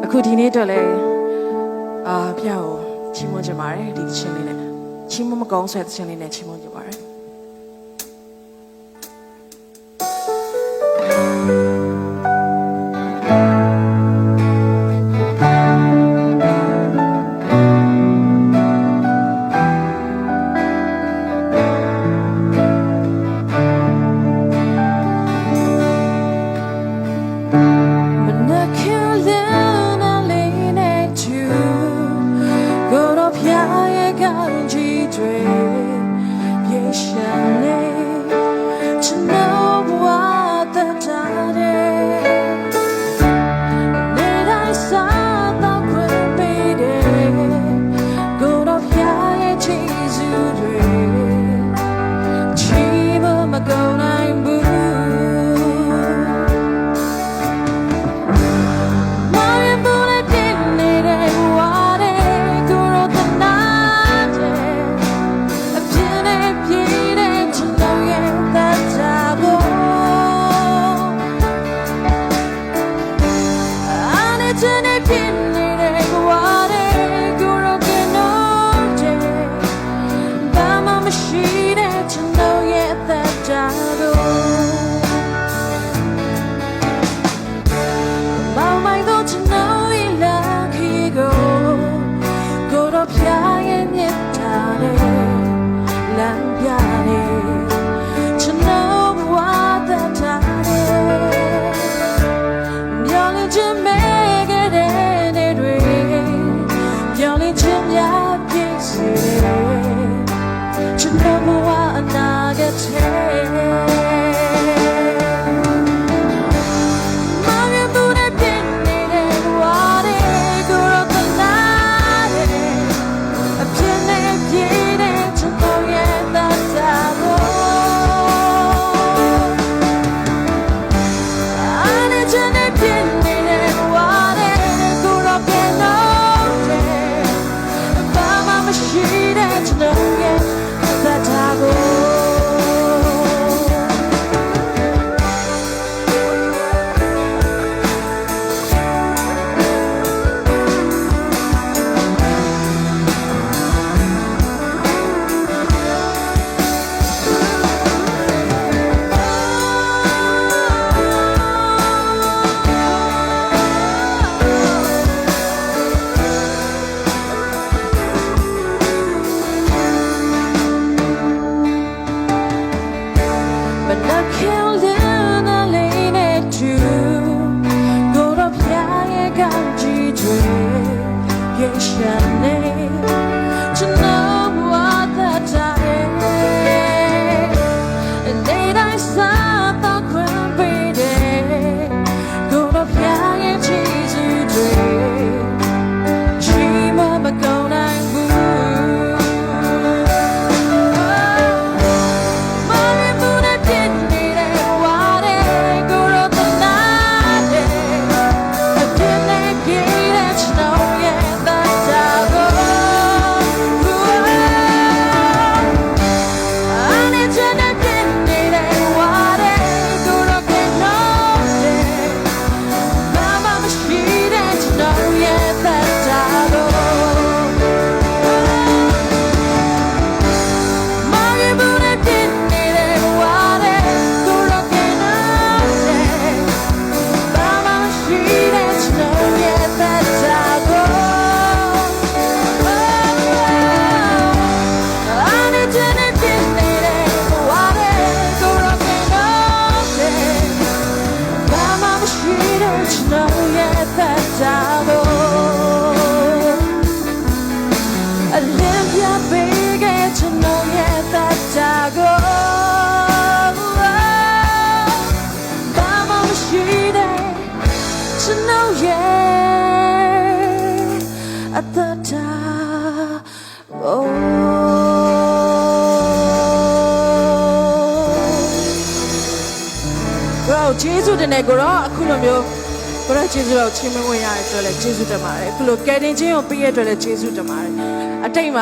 အခုဒီနေ့တော့လေပြကိုချီးမွမ်းကြပါတယ်ဒီချင်းလေးနဲ့ချီးမွမ်းမကောင်းဆွဲတဲ့ချင်းလေးနဲ့ချီးမွမ်းကြပါတယ်ကျေးဇူးတင်တဲ့ကိုရောအခုလိုမျိုးကိုရောကျေးဇူးတော်ချီးမွမ်းရတဲ့အတွက်လည်းကျေးဇူးတင်ပါတယ်အခုလိုကယ်တင်ခြင်းကိုပေးရတဲ့အတွက်လည်းကျေးဇူးတင်ပါတယ်အတိတ်